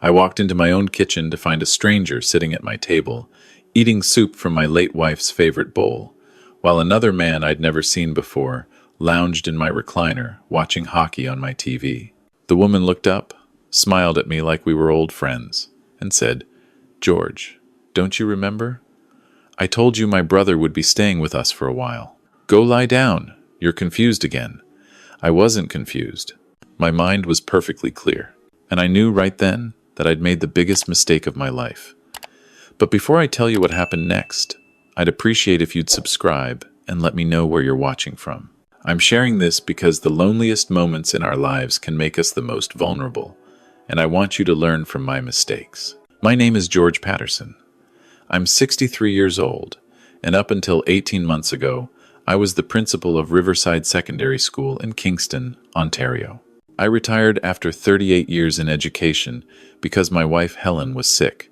I walked into my own kitchen to find a stranger sitting at my table, eating soup from my late wife's favorite bowl, while another man I'd never seen before lounged in my recliner, watching hockey on my TV. The woman looked up, smiled at me like we were old friends, and said, "George, don't you remember? I told you my brother would be staying with us for a while. Go lie down. You're confused again." I wasn't confused. My mind was perfectly clear, and I knew right then that I'd made the biggest mistake of my life. But before I tell you what happened next, I'd appreciate if you'd subscribe and let me know where you're watching from. I'm sharing this because the loneliest moments in our lives can make us the most vulnerable, and I want you to learn from my mistakes. My name is George Patterson. I'm 63 years old, and up until 18 months ago, I was the principal of Riverside Secondary School in Kingston, Ontario. I retired after 38 years in education because my wife Helen was sick.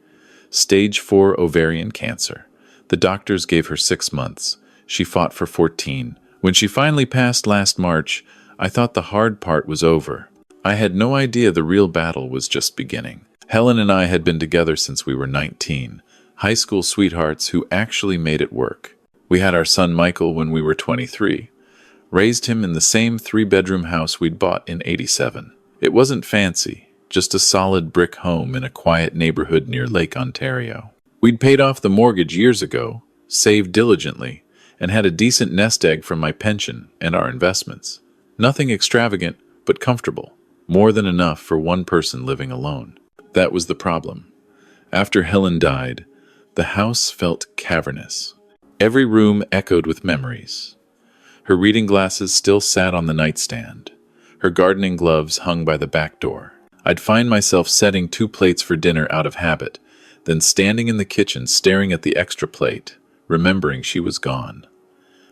Stage 4 ovarian cancer. The doctors gave her 6 months. She fought for 14. When she finally passed last March, I thought the hard part was over. I had no idea the real battle was just beginning. Helen and I had been together since we were 19, high school sweethearts who actually made it work. We had our son Michael when we were 23. Raised him in the same 3-bedroom house we'd bought in '87. It wasn't fancy, just a solid brick home in a quiet neighborhood near Lake Ontario. We'd paid off the mortgage years ago, saved diligently, and had a decent nest egg from my pension and our investments. Nothing extravagant, but comfortable. More than enough for one person living alone. That was the problem. After Helen died, the house felt cavernous. Every room echoed with memories. Her reading glasses still sat on the nightstand. Her gardening gloves hung by the back door. I'd find myself setting 2 plates for dinner out of habit, then standing in the kitchen staring at the extra plate, remembering she was gone.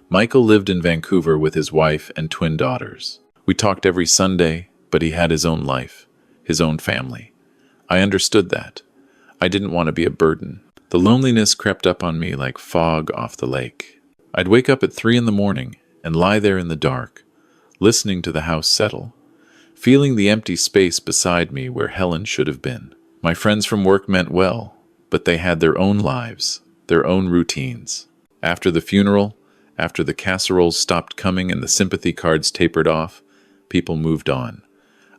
Michael lived in Vancouver with his wife and twin daughters. We talked every Sunday, but he had his own life, his own family. I understood that. I didn't want to be a burden. The loneliness crept up on me like fog off the lake. I'd wake up at 3 in the morning and lie there in the dark, listening to the house settle, feeling the empty space beside me where Helen should have been. My friends from work meant well, but they had their own lives, their own routines. After the funeral, after the casseroles stopped coming and the sympathy cards tapered off, people moved on.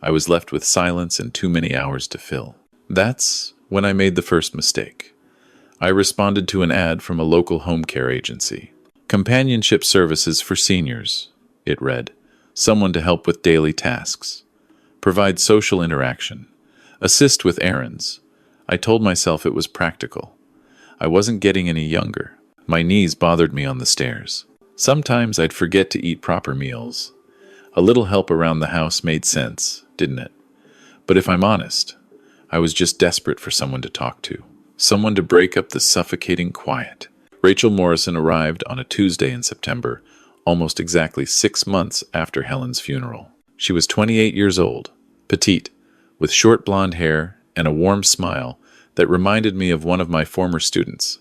I was left with silence and too many hours to fill. That's when I made the first mistake. I responded to an ad from a local home care agency. Companionship services for seniors, it read. Someone to help with daily tasks. Provide social interaction. Assist with errands. I told myself it was practical. I wasn't getting any younger. My knees bothered me on the stairs. Sometimes I'd forget to eat proper meals. A little help around the house made sense, didn't it? But if I'm honest, I was just desperate for someone to talk to. Someone to break up the suffocating quiet. Rachel Morrison arrived on a Tuesday in September, almost exactly 6 months after Helen's funeral. She was 28 years old, petite, with short blonde hair and a warm smile that reminded me of one of my former students,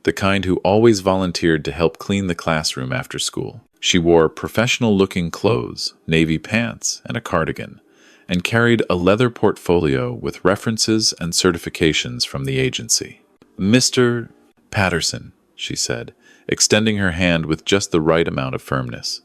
the kind who always volunteered to help clean the classroom after school. She wore professional-looking clothes, navy pants, and a cardigan, and carried a leather portfolio with references and certifications from the agency. "Mr. Patterson," she said, extending her hand with just the right amount of firmness.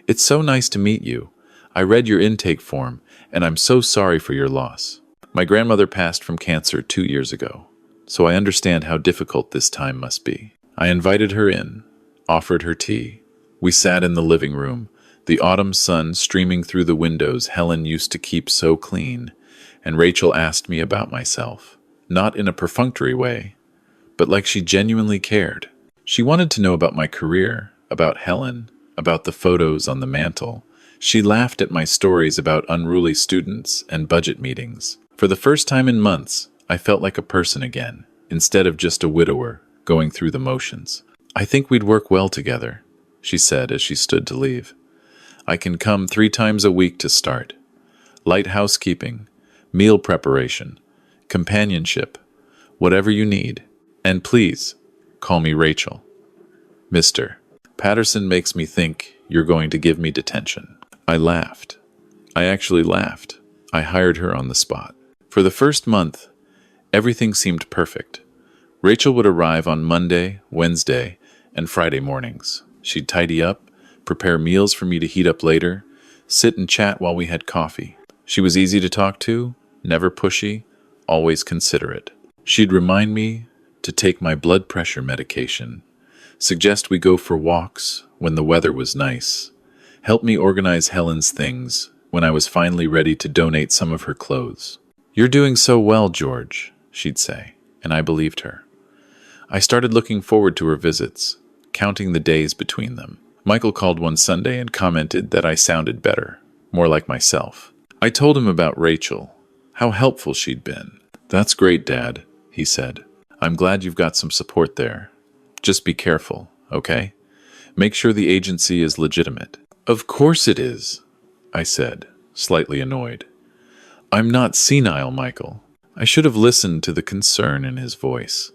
"It's so nice to meet you. I read your intake form, and I'm so sorry for your loss. My grandmother passed from cancer 2 years ago, so I understand how difficult this time must be." I invited her in, offered her tea. We sat in the living room, the autumn sun streaming through the windows Helen used to keep so clean, and Rachel asked me about myself, not in a perfunctory way, but like she genuinely cared. She wanted to know about my career, about Helen, about the photos on the mantle. She laughed at my stories about unruly students and budget meetings. For the first time in months, I felt like a person again, instead of just a widower going through the motions. "I think we'd work well together," she said as she stood to leave. "I can come 3 times a week to start. Light housekeeping, meal preparation, companionship, whatever you need. And please, call me Rachel. Mr. Patterson makes me think you're going to give me detention." I laughed. I actually laughed. I hired her on the spot. For the first month, Everything seemed perfect. Rachel would arrive on Monday, Wednesday, and Friday mornings. She'd tidy up, prepare meals for me to heat up later, sit and chat while we had coffee. She was easy to talk to, never pushy, always considerate. She'd remind me to take my blood pressure medication, suggest we go for walks when the weather was nice, help me organize Helen's things when I was finally ready to donate some of her clothes. "You're doing so well, George," she'd say, and I believed her. I started looking forward to her visits, counting the days between them. Michael called one Sunday and commented that I sounded better, more like myself. I told him about Rachel, how helpful she'd been. "That's great, Dad," he said. "I'm glad you've got some support there. Just be careful, okay? Make sure the agency is legitimate." "Of course it is," I said, slightly annoyed. "I'm not senile, Michael." I should have listened to the concern in his voice.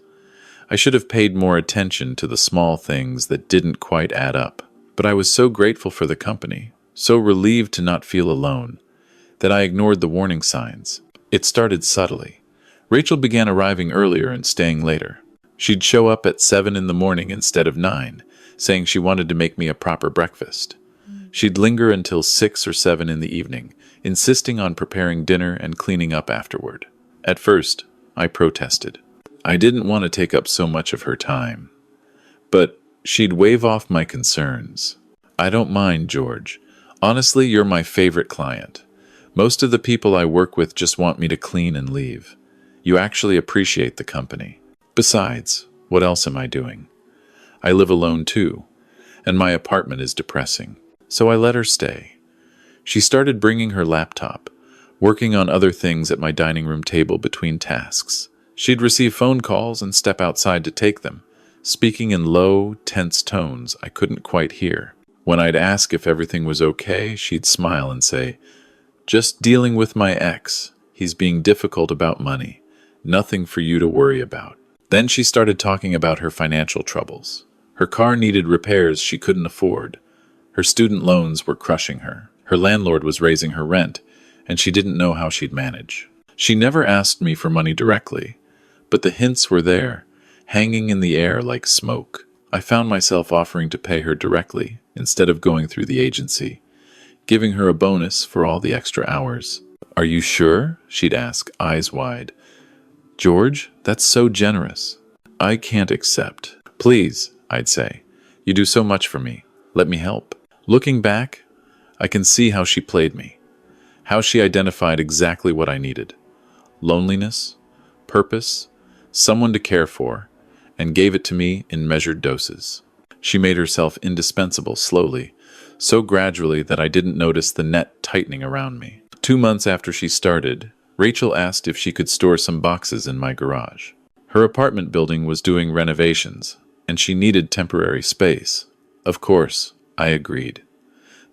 I should have paid more attention to the small things that didn't quite add up. But I was so grateful for the company, so relieved to not feel alone, that I ignored the warning signs. It started subtly. Rachel began arriving earlier and staying later. She'd show up at 7 in the morning instead of 9, saying she wanted to make me a proper breakfast. She'd linger until 6 or 7 in the evening, insisting on preparing dinner and cleaning up afterward. At first, I protested. I didn't want to take up so much of her time. But she'd wave off my concerns. "I don't mind, George. Honestly, you're my favorite client. Most of the people I work with just want me to clean and leave. You actually appreciate the company. Besides, what else am I doing? I live alone too, and my apartment is depressing." So I let her stay. She started bringing her laptop, working on other things at my dining room table between tasks. She'd receive phone calls and step outside to take them, speaking in low, tense tones I couldn't quite hear. When I'd ask if everything was okay, she'd smile and say, "Just dealing with my ex. He's being difficult about money. Nothing for you to worry about." Then she started talking about her financial troubles. Her car needed repairs she couldn't afford. Her student loans were crushing her. Her landlord was raising her rent, and she didn't know how she'd manage. She never asked me for money directly, but the hints were there, hanging in the air like smoke. I found myself offering to pay her directly instead of going through the agency, giving her a bonus for all the extra hours. "Are you sure?" she'd ask, eyes wide. "George, that's so generous." "I can't accept." "Please," I'd say. "You do so much for me. Let me help." Looking back, I can see how she played me, how she identified exactly what I needed. Loneliness, purpose, someone to care for, and gave it to me in measured doses. She made herself indispensable slowly, so gradually that I didn't notice the net tightening around me. 2 months after she started, Rachel asked if she could store some boxes in my garage. Her apartment building was doing renovations, and she needed temporary space. Of course, I agreed.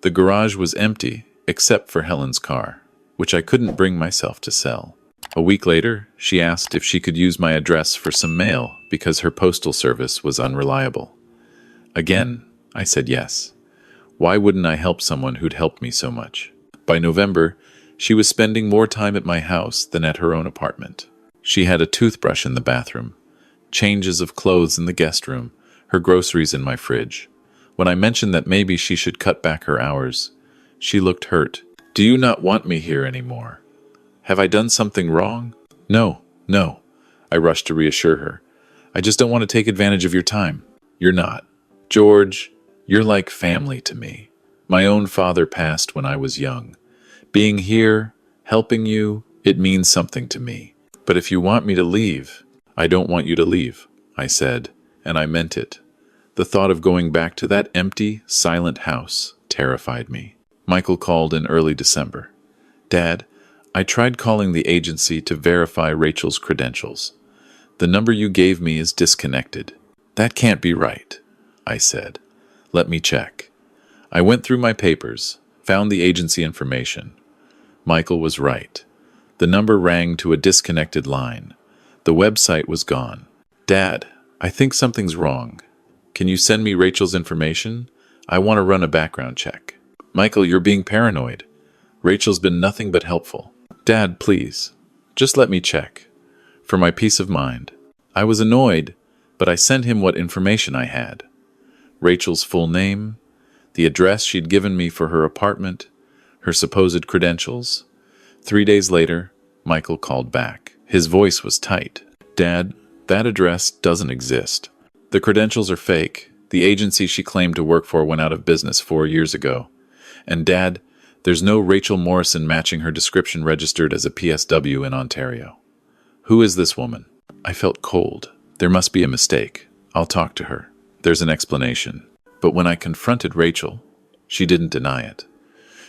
The garage was empty, except for Helen's car, which I couldn't bring myself to sell. A week later, she asked if she could use my address for some mail because her postal service was unreliable. Again, I said yes. Why wouldn't I help someone who'd helped me so much? By November, she was spending more time at my house than at her own apartment. She had a toothbrush in the bathroom, changes of clothes in the guest room, her groceries in my fridge. When I mentioned that maybe she should cut back her hours, she looked hurt. "Do you not want me here anymore? Have I done something wrong?" No, I rushed to reassure her. "I just don't want to take advantage of your time." "You're not. George, you're like family to me. My own father passed when I was young. Being here, helping you, it means something to me. But if you want me to leave..." "I don't want you to leave," I said, and I meant it. The thought of going back to that empty, silent house terrified me. Michael called in early December. "Dad, I tried calling the agency to verify Rachel's credentials. The number you gave me is disconnected." "That can't be right," I said. "Let me check." I went through my papers, found the agency information. Michael was right. The number rang to a disconnected line. The website was gone. "Dad, I think something's wrong. Can you send me Rachel's information? I want to run a background check." "Michael, you're being paranoid. Rachel's been nothing but helpful." "Dad, please, just let me check. for my peace of mind. I was annoyed, but I sent him what information I had. Rachel's full name, the address she'd given me for her apartment, her supposed credentials. 3 days later, Michael called back. His voice was tight. "Dad, that address doesn't exist. The credentials are fake. The agency she claimed to work for went out of business 4 years ago. And Dad, there's no Rachel Morrison matching her description registered as a PSW in Ontario. Who is this woman?" I felt cold. There must be a mistake. I'll talk to her. There's an explanation. But when I confronted Rachel, she didn't deny it.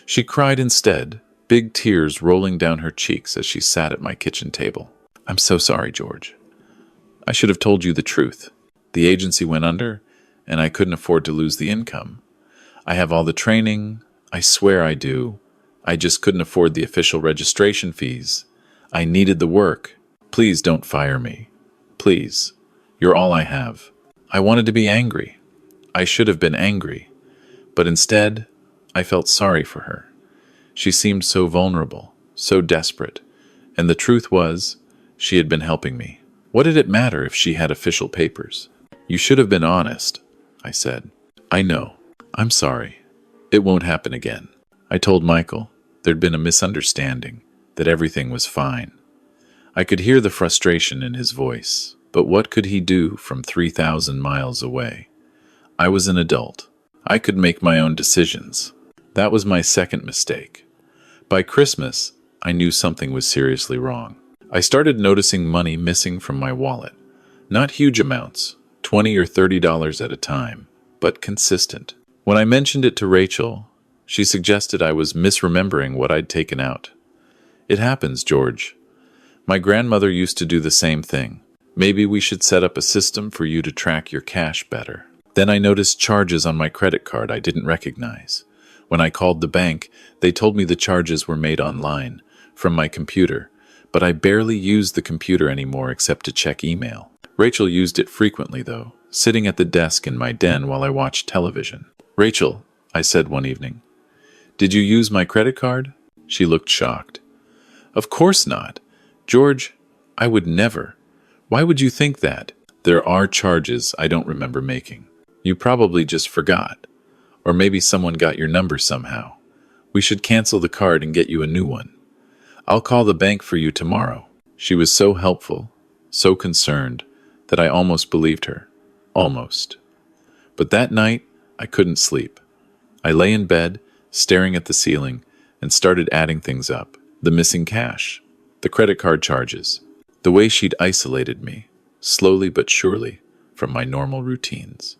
She cried instead, big tears rolling down her cheeks as she sat at my kitchen table. "I'm so sorry, George. I should have told you the truth. The agency went under, and I couldn't afford to lose the income. I have all the training. I swear I do. I just couldn't afford the official registration fees. I needed the work. Please don't fire me. Please. You're all I have." I wanted to be angry. I should have been angry. But instead, I felt sorry for her. She seemed so vulnerable, so desperate. And the truth was, she had been helping me. What did it matter if she had official papers? "You should have been honest," I said. "I know. I'm sorry. It won't happen again." I told Michael there'd been a misunderstanding, that everything was fine. I could hear the frustration in his voice, but what could he do from 3,000 miles away? I was an adult. I could make my own decisions. That was my second mistake. By Christmas, I knew something was seriously wrong. I started noticing money missing from my wallet. Not huge amounts, $20 or $30 at a time, but consistent. When I mentioned it to Rachel, she suggested I was misremembering what I'd taken out. "It happens, George. My grandmother used to do the same thing. Maybe we should set up a system for you to track your cash better." Then I noticed charges on my credit card I didn't recognize. When I called the bank, they told me the charges were made online, from my computer, but I barely used the computer anymore except to check email. Rachel used it frequently, though, sitting at the desk in my den while I watched television. "Rachel," I said one evening, "did you use my credit card?" She looked shocked. "Of course not. George, I would never. Why would you think that? There are charges I don't remember making. You probably just forgot. Or maybe someone got your number somehow. We should cancel the card and get you a new one. I'll call the bank for you tomorrow." She was so helpful, so concerned, that I almost believed her. Almost. But that night, I couldn't sleep. I lay in bed, staring at the ceiling, and started adding things up. The missing cash, the credit card charges, the way she'd isolated me, slowly but surely, from my normal routines.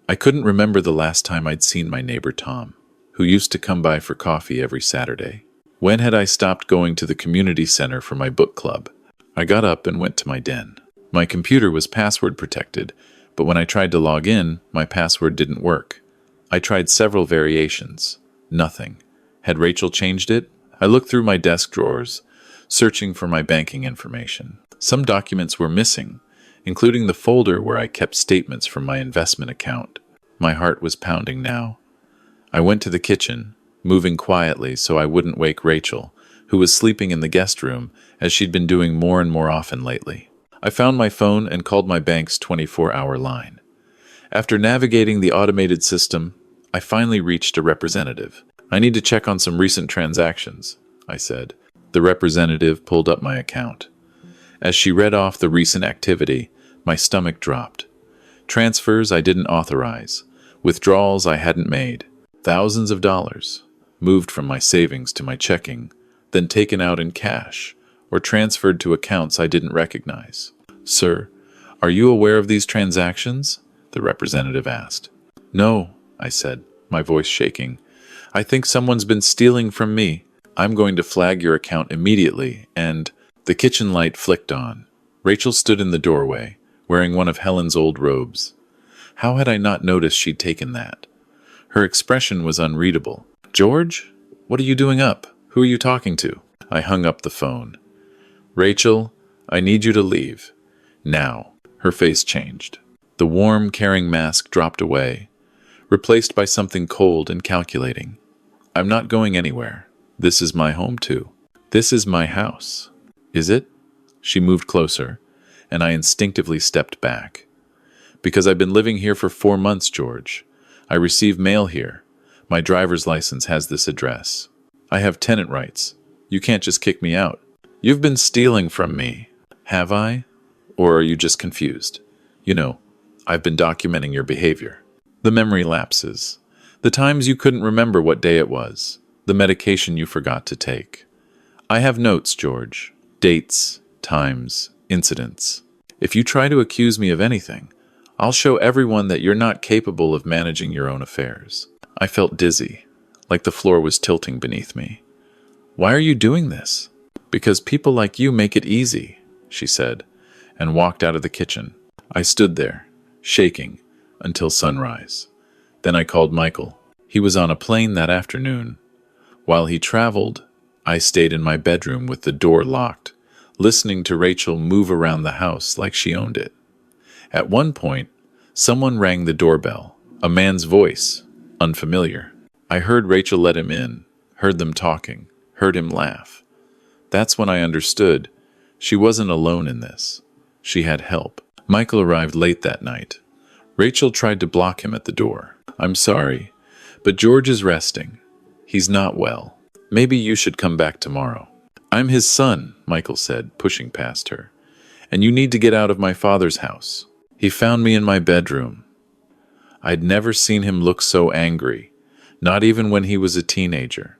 I couldn't remember the last time I'd seen my neighbor Tom, who used to come by for coffee every Saturday. When had I stopped going to the community center for my book club? I got up and went to my den. My computer was password protected, but when I tried to log in, my password didn't work. I tried several variations. Nothing. Had Rachel changed it? I looked through my desk drawers, searching for my banking information. Some documents were missing, including the folder where I kept statements from my investment account. My heart was pounding now. I went to the kitchen, moving quietly so I wouldn't wake Rachel, who was sleeping in the guest room, as she'd been doing more and more often lately. I found my phone and called my bank's 24-hour line. After navigating the automated system, I finally reached a representative. "I need to check on some recent transactions," I said. The representative pulled up my account. As she read off the recent activity, my stomach dropped. Transfers I didn't authorize, withdrawals I hadn't made, thousands of dollars, moved from my savings to my checking, then taken out in cash, or transferred to accounts I didn't recognize. "Sir, are you aware of these transactions?" the representative asked. "No," I said, my voice shaking. "I think someone's been stealing from me. I'm going to flag your account immediately, and—" The kitchen light flicked on. Rachel stood in the doorway, wearing one of Helen's old robes. How had I not noticed she'd taken that? Her expression was unreadable. "George? What are you doing up? Who are you talking to?" I hung up the phone. "Rachel, I need you to leave. Now." Her face changed. The warm, caring mask dropped away, replaced by something cold and calculating. "I'm not going anywhere. This is my home, too. This is my house." "Is it?" She moved closer, and I instinctively stepped back. Because I've been living here for 4 months, George. I receive mail here. My driver's license has this address. I have tenant rights. You can't just kick me out. You've been stealing from me. Have I? Or are you just confused? You know, I've been documenting your behavior. The memory lapses. The times you couldn't remember what day it was. The medication you forgot to take. I have notes, George. Dates, times, incidents. If you try to accuse me of anything, I'll show everyone that you're not capable of managing your own affairs. I felt dizzy, like the floor was tilting beneath me. Why are you doing this? Because people like you make it easy, she said, and walked out of the kitchen. I stood there, shaking, until sunrise. Then I called Michael. He was on a plane that afternoon. While he traveled, I stayed in my bedroom with the door locked, listening to Rachel move around the house like she owned it. At one point, someone rang the doorbell, a man's voice, unfamiliar. I heard Rachel let him in, heard them talking, heard him laugh. That's when I understood she wasn't alone in this. She had help. Michael arrived late that night. Rachel tried to block him at the door. I'm sorry, but George is resting. He's not well. Maybe you should come back tomorrow. I'm his son, Michael said, pushing past her. And you need to get out of my father's house. He found me in my bedroom. I'd never seen him look so angry, not even when he was a teenager.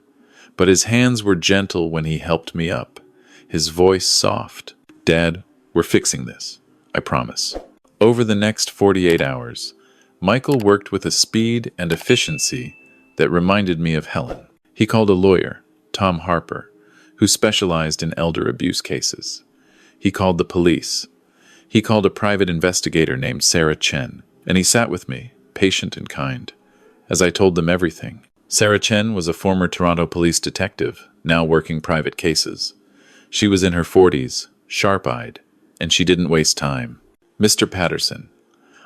But his hands were gentle when he helped me up, his voice soft. Dad, we're fixing this, I promise. Over the next 48 hours, Michael worked with a speed and efficiency that reminded me of Helen. He called a lawyer, Tom Harper, who specialized in elder abuse cases. He called the police. He called a private investigator named Sarah Chen, and he sat with me, patient and kind, as I told them everything. Sarah Chen was a former Toronto police detective, now working private cases. She was in her 40s, sharp-eyed, and she didn't waste time. Mr. Patterson,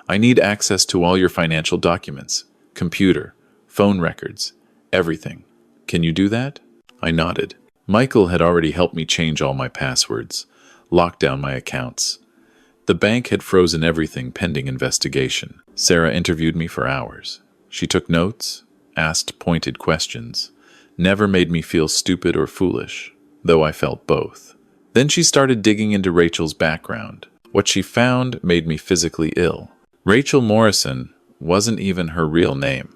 I need access to all your financial documents, computer, phone records, everything. Can you do that? I nodded. Michael had already helped me change all my passwords, lock down my accounts. The bank had frozen everything pending investigation. Sarah interviewed me for hours. She took notes, asked pointed questions, never made me feel stupid or foolish, though I felt both. Then she started digging into Rachel's background. What she found made me physically ill. Rachel Morrison wasn't even her real name.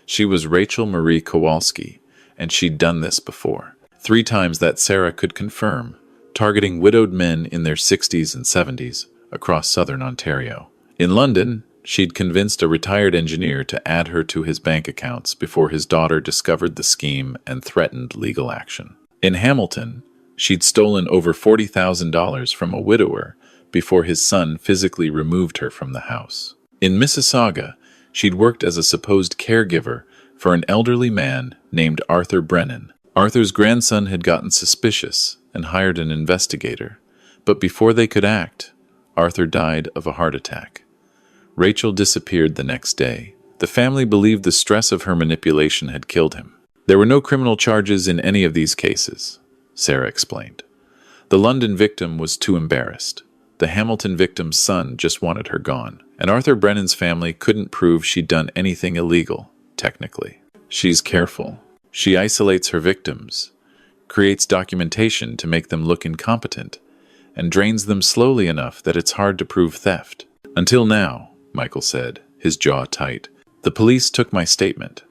She was Rachel Marie Kowalski, and she'd done this before. 3 times that Sarah could confirm, targeting widowed men in their 60s and 70s across southern Ontario. In London, she'd convinced a retired engineer to add her to his bank accounts before his daughter discovered the scheme and threatened legal action. In Hamilton, she'd stolen over $40,000 from a widower before his son physically removed her from the house. In Mississauga, she'd worked as a supposed caregiver for an elderly man named Arthur Brennan. Arthur's grandson had gotten suspicious and hired an investigator, but before they could act, Arthur died of a heart attack. Rachel disappeared the next day. The family believed the stress of her manipulation had killed him. There were no criminal charges in any of these cases, Sarah explained. The London victim was too embarrassed. The Hamilton victim's son just wanted her gone, and Arthur Brennan's family couldn't prove she'd done anything illegal, technically. She's careful. She isolates her victims, creates documentation to make them look incompetent, and drains them slowly enough that it's hard to prove theft. Until now, Michael said, his jaw tight. The police took my statement.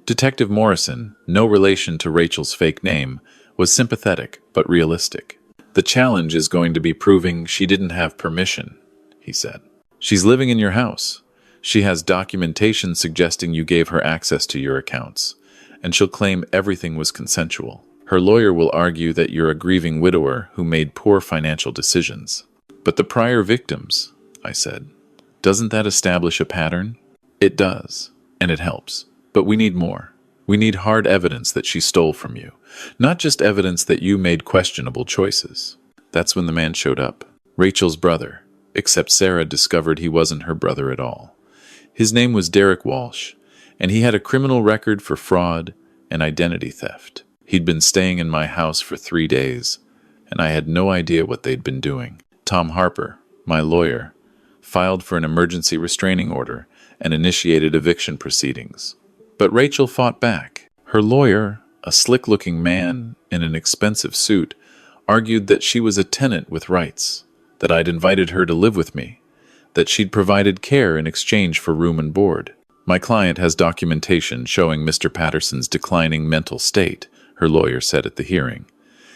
Detective Morrison, no relation to Rachel's fake name, was sympathetic but realistic. The challenge is going to be proving she didn't have permission, he said. She's living in your house. She has documentation suggesting you gave her access to your accounts, and she'll claim everything was consensual. Her lawyer will argue that you're a grieving widower who made poor financial decisions. But the prior victims, I said, doesn't that establish a pattern? It does, and it helps. But we need more. We need hard evidence that she stole from you, not just evidence that you made questionable choices. That's when the man showed up. Rachel's brother, except Sarah discovered he wasn't her brother at all. His name was Derek Walsh, and he had a criminal record for fraud and identity theft. He'd been staying in my house for 3 days, and I had no idea what they'd been doing. Tom Harper, my lawyer, filed for an emergency restraining order and initiated eviction proceedings. But Rachel fought back. Her lawyer, a slick-looking man in an expensive suit, argued that she was a tenant with rights, that I'd invited her to live with me, that she'd provided care in exchange for room and board. My client has documentation showing Mr. Patterson's declining mental state, her lawyer said at the hearing.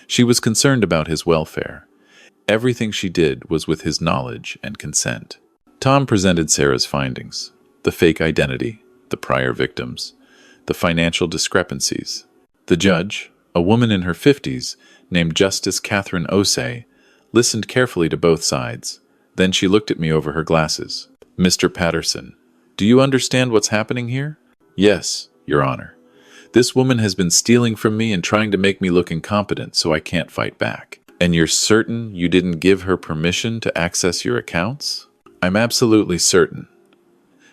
She was concerned about his welfare. Everything she did was with his knowledge and consent. Tom presented Sarah's findings: the fake identity, the prior victims, the financial discrepancies. The judge, a woman in her 50s, named Justice Catherine Osei, listened carefully to both sides. Then she looked at me over her glasses. "Mr. Patterson, do you understand what's happening here?" "Yes, Your Honor. This woman has been stealing from me and trying to make me look incompetent so I can't fight back." "And you're certain you didn't give her permission to access your accounts?" "I'm absolutely certain.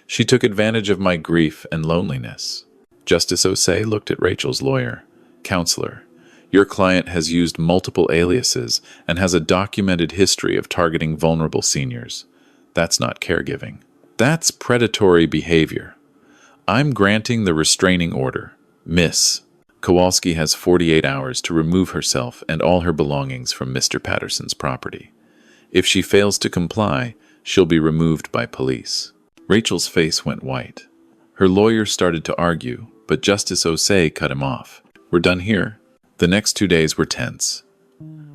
She took advantage of my grief and loneliness." Justice Osei looked at Rachel's lawyer. "Counselor, your client has used multiple aliases and has a documented history of targeting vulnerable seniors. That's not caregiving. That's predatory behavior. I'm granting the restraining order. Miss Kowalski has 48 hours to remove herself and all her belongings from Mr. Patterson's property. If she fails to comply, she'll be removed by police." Rachel's face went white. Her lawyer started to argue, but Justice Osei cut him off. "We're done here." The next 2 days were tense.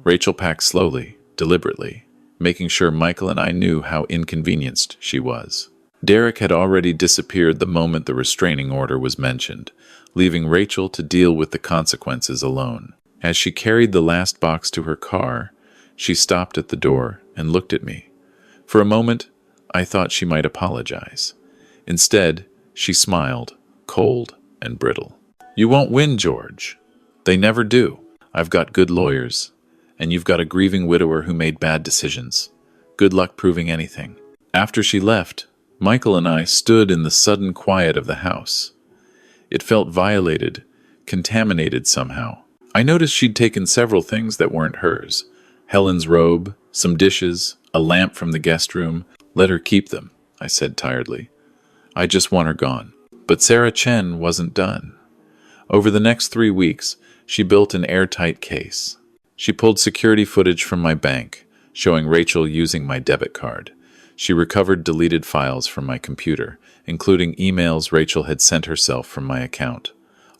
Rachel packed slowly, deliberately, making sure Michael and I knew how inconvenienced she was. Derek had already disappeared the moment the restraining order was mentioned, leaving Rachel to deal with the consequences alone. As she carried the last box to her car, she stopped at the door and looked at me. For a moment, I thought she might apologize. Instead, she smiled, cold and brittle. "You won't win, George. They never do. I've got good lawyers, and you've got a grieving widower who made bad decisions. Good luck proving anything." After she left, Michael and I stood in the sudden quiet of the house. It felt violated, contaminated somehow. I noticed she'd taken several things that weren't hers. Helen's robe, some dishes, a lamp from the guest room. "Let her keep them," I said tiredly. "I just want her gone." But Sarah Chen wasn't done. Over the next 3 weeks, she built an airtight case. She pulled security footage from my bank, showing Rachel using my debit card. She recovered deleted files from my computer, including emails Rachel had sent herself from my account,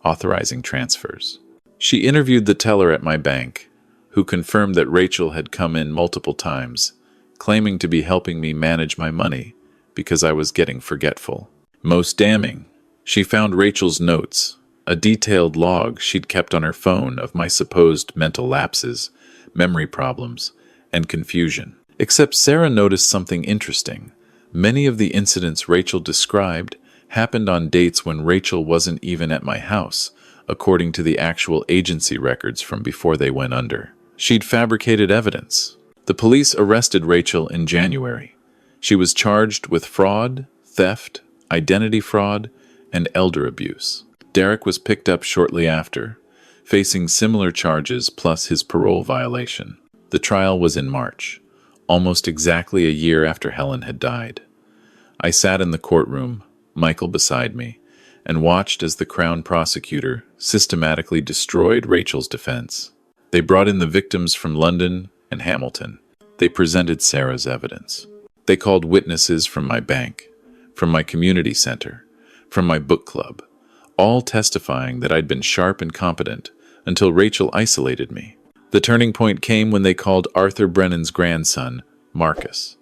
authorizing transfers. She interviewed the teller at my bank, who confirmed that Rachel had come in multiple times, claiming to be helping me manage my money because I was getting forgetful. Most damning, she found Rachel's notes, a detailed log she'd kept on her phone of my supposed mental lapses, memory problems, and confusion. Except Sarah noticed something interesting. Many of the incidents Rachel described happened on dates when Rachel wasn't even at my house, according to the actual agency records from before they went under. She'd fabricated evidence. The police arrested Rachel in January. She was charged with fraud, theft, identity fraud, and elder abuse. Derek was picked up shortly after, facing similar charges plus his parole violation. The trial was in March, almost exactly a year after Helen had died. I sat in the courtroom, Michael beside me, and watched as the Crown prosecutor systematically destroyed Rachel's defense. They brought in the victims from London and Hamilton. They presented Sarah's evidence. They called witnesses from my bank, from my community center, from my book club, all testifying that I'd been sharp and competent until Rachel isolated me. The turning point came when they called Arthur Brennan's grandson, Marcus.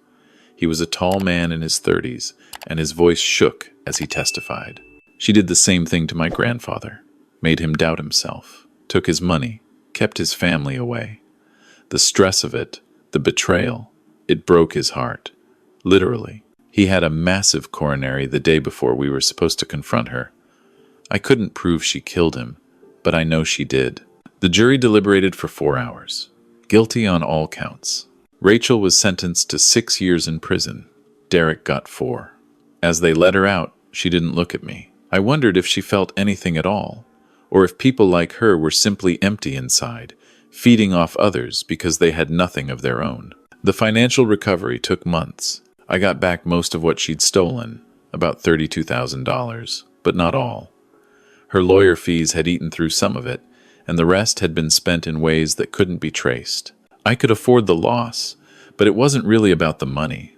He was a tall man in his 30s, and his voice shook as he testified. She did the same thing to my grandfather, made him doubt himself, took his money, kept his family away. The stress of it, the betrayal, it broke his heart. Literally. He had a massive coronary the day before we were supposed to confront her. I couldn't prove she killed him, but I know she did. The jury deliberated for 4 hours. Guilty on all counts. Rachel was sentenced to 6 years in prison. Derek got 4. As they let her out, she didn't look at me. I wondered if she felt anything at all, or if people like her were simply empty inside, feeding off others because they had nothing of their own. The financial recovery took months. I got back most of what she'd stolen, about $32,000, but not all. Her lawyer fees had eaten through some of it, and the rest had been spent in ways that couldn't be traced. I could afford the loss, but it wasn't really about the money.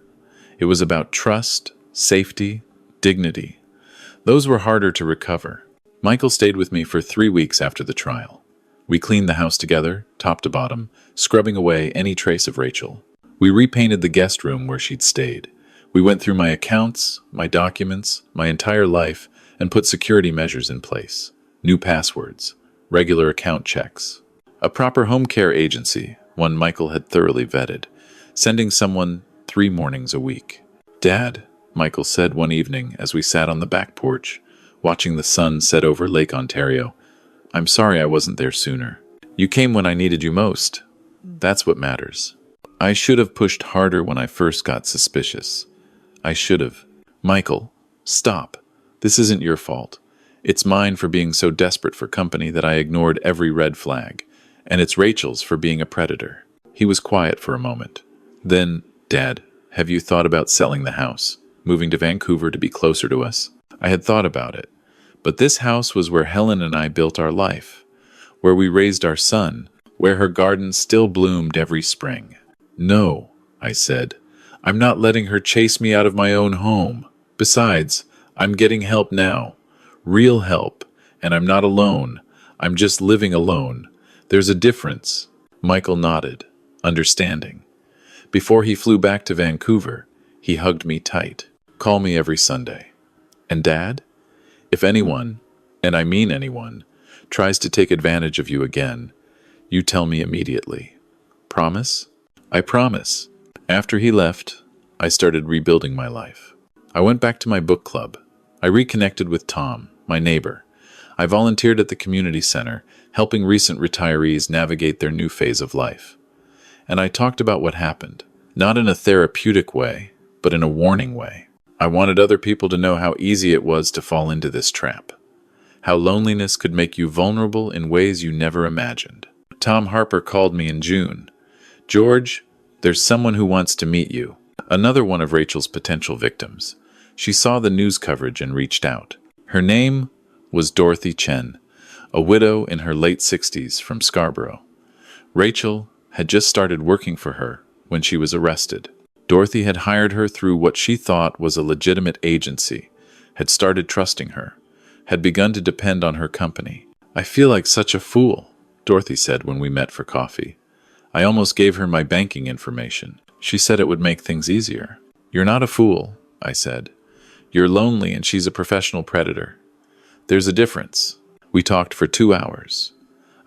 It was about trust, safety, dignity. Those were harder to recover. Michael stayed with me for 3 weeks after the trial. We cleaned the house together, top to bottom, scrubbing away any trace of Rachel. We repainted the guest room where she'd stayed. We went through my accounts, my documents, my entire life, and put security measures in place. New passwords, regular account checks. A proper home care agency, one Michael had thoroughly vetted, sending someone 3 mornings a week. "Dad," Michael said one evening as we sat on the back porch, watching the sun set over Lake Ontario, "I'm sorry I wasn't there sooner. You came when I needed you most. That's what matters. I should have pushed harder when I first got suspicious. I should have." "Michael, stop. This isn't your fault. It's mine for being so desperate for company that I ignored every red flag, and it's Rachel's for being a predator." He was quiet for a moment. Then, "Dad, have you thought about selling the house, moving to Vancouver to be closer to us?" I had thought about it, but this house was where Helen and I built our life, where we raised our son, where her garden still bloomed every spring. "No," I said. "I'm not letting her chase me out of my own home. Besides, I'm getting help now. Real help. And I'm not alone. I'm just living alone. There's a difference." Michael nodded, understanding. Before he flew back to Vancouver, he hugged me tight. "Call me every Sunday. And Dad, if anyone, and I mean anyone, tries to take advantage of you again, you tell me immediately. Promise?" "I promise." After he left, I started rebuilding my life. I went back to my book club. I reconnected with Tom, my neighbor. I volunteered at the community center, helping recent retirees navigate their new phase of life. And I talked about what happened, not in a therapeutic way, but in a warning way. I wanted other people to know how easy it was to fall into this trap, how loneliness could make you vulnerable in ways you never imagined. Tom Harper called me in June. "George, there's someone who wants to meet you." Another one of Rachel's potential victims. She saw the news coverage and reached out. Her name was Dorothy Chen, a widow in her late 60s from Scarborough. Rachel had just started working for her when she was arrested. Dorothy had hired her through what she thought was a legitimate agency, had started trusting her, had begun to depend on her company. "I feel like such a fool," Dorothy said when we met for coffee. "I almost gave her my banking information. She said it would make things easier." "You're not a fool," I said. "You're lonely and she's a professional predator. There's a difference." We talked for 2 hours.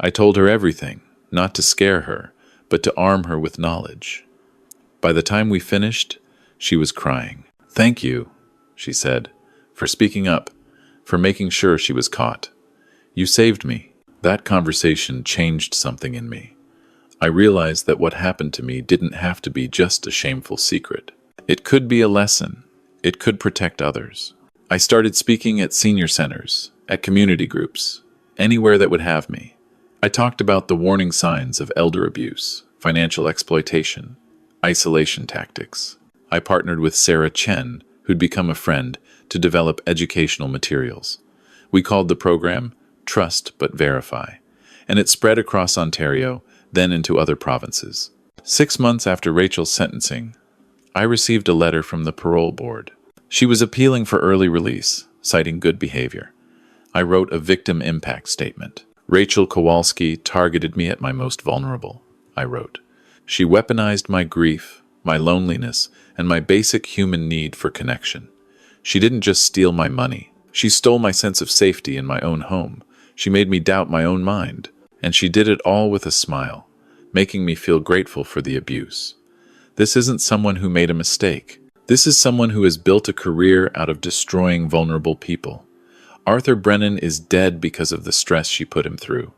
I told her everything, not to scare her, but to arm her with knowledge. By the time we finished, she was crying. "Thank you," she said, "for speaking up, for making sure she was caught. You saved me." That conversation changed something in me. I realized that what happened to me didn't have to be just a shameful secret. It could be a lesson. It could protect others. I started speaking at senior centers, at community groups, anywhere that would have me. I talked about the warning signs of elder abuse, financial exploitation, isolation tactics. I partnered with Sarah Chen, who'd become a friend, to develop educational materials. We called the program Trust But Verify, and it spread across Ontario, then into other provinces. 6 months after Rachel's sentencing, I received a letter from the parole board. She was appealing for early release, citing good behavior. I wrote a victim impact statement. "Rachel Kowalski targeted me at my most vulnerable," I wrote. "She weaponized my grief, my loneliness, and my basic human need for connection. She didn't just steal my money. She stole my sense of safety in my own home. She made me doubt my own mind. And she did it all with a smile, making me feel grateful for the abuse. This isn't someone who made a mistake. This is someone who has built a career out of destroying vulnerable people. Arthur Brennan is dead because of the stress she put him through.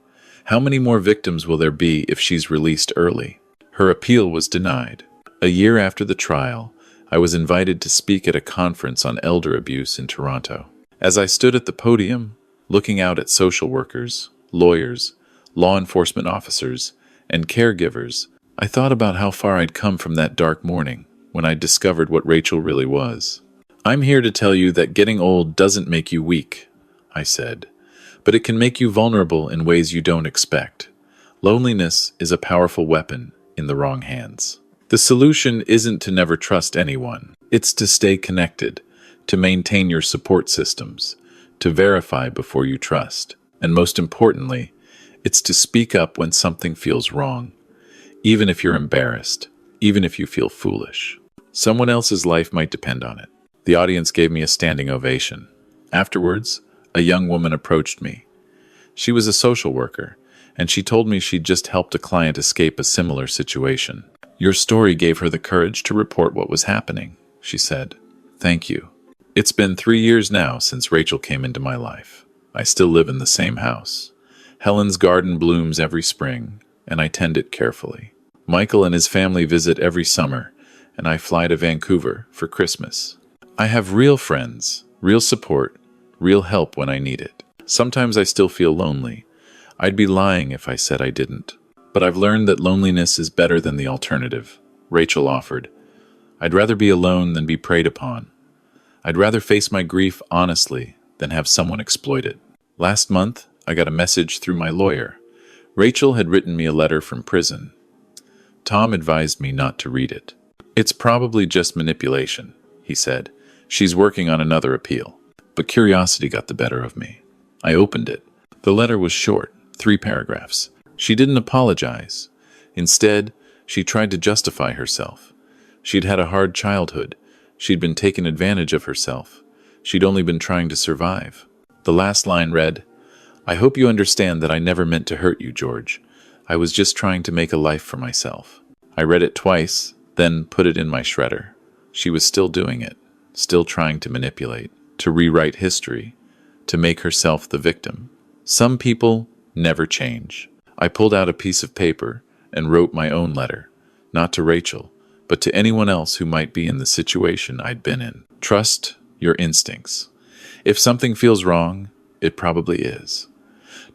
How many more victims will there be if she's released early?" Her appeal was denied. A year after the trial, I was invited to speak at a conference on elder abuse in Toronto. As I stood at the podium, looking out at social workers, lawyers, law enforcement officers, and caregivers, I thought about how far I'd come from that dark morning when I discovered what Rachel really was. "I'm here to tell you that getting old doesn't make you weak," I said, "but it can make you vulnerable in ways you don't expect. Loneliness is a powerful weapon in the wrong hands. The solution isn't to never trust anyone. It's to stay connected, to maintain your support systems, to verify before you trust. And most importantly, it's to speak up when something feels wrong, even if you're embarrassed, even if you feel foolish. Someone else's life might depend on it." The audience gave me a standing ovation. Afterwards, a young woman approached me. She was a social worker, and she told me she'd just helped a client escape a similar situation. "Your story gave her the courage to report what was happening," she said. "Thank you. It's been 3 years now since Rachel came into my life. I still live in the same house. Helen's garden blooms every spring, and I tend it carefully. Michael and his family visit every summer, and I fly to Vancouver for Christmas. I have real friends, real support, real help when I need it. Sometimes I still feel lonely. I'd be lying if I said I didn't. But I've learned that loneliness is better than the alternative," Rachel offered. "I'd rather be alone than be preyed upon. I'd rather face my grief honestly than have someone exploit it." Last month, I got a message through my lawyer. Rachel had written me a letter from prison. Tom advised me not to read it. "It's probably just manipulation," he said. "She's working on another appeal." But curiosity got the better of me. I opened it. The letter was short, 3 paragraphs. She didn't apologize. Instead, she tried to justify herself. She'd had a hard childhood. She'd been taken advantage of herself. She'd only been trying to survive. The last line read, "I hope you understand that I never meant to hurt you, George. I was just trying to make a life for myself." I read it twice, then put it in my shredder. She was still doing it, still trying to manipulate, to rewrite history, to make herself the victim. Some people never change. I pulled out a piece of paper and wrote my own letter, not to Rachel, but to anyone else who might be in the situation I'd been in. Trust your instincts. If something feels wrong, it probably is.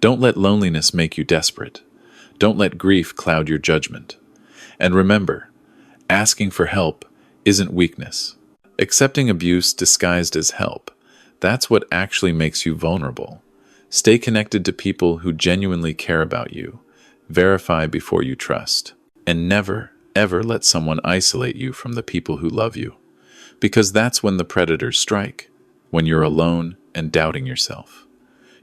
Don't let loneliness make you desperate. Don't let grief cloud your judgment. And remember, asking for help isn't weakness. Accepting abuse disguised as help, that's what actually makes you vulnerable. Stay connected to people who genuinely care about you. Verify before you trust. And never, ever let someone isolate you from the people who love you. Because that's when the predators strike, when you're alone and doubting yourself.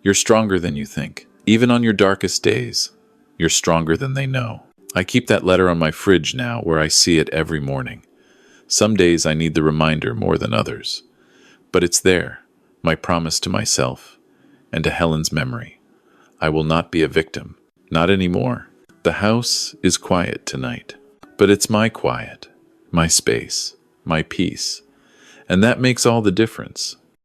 You're stronger than you think. Even on your darkest days, you're stronger than they know. I keep that letter on my fridge now where I see it every morning. Some days I need the reminder more than others. But it's there, my promise to myself and to Helen's memory. I will not be a victim. Not anymore. The house is quiet tonight. But it's my quiet, my space, my peace. And that makes all the difference.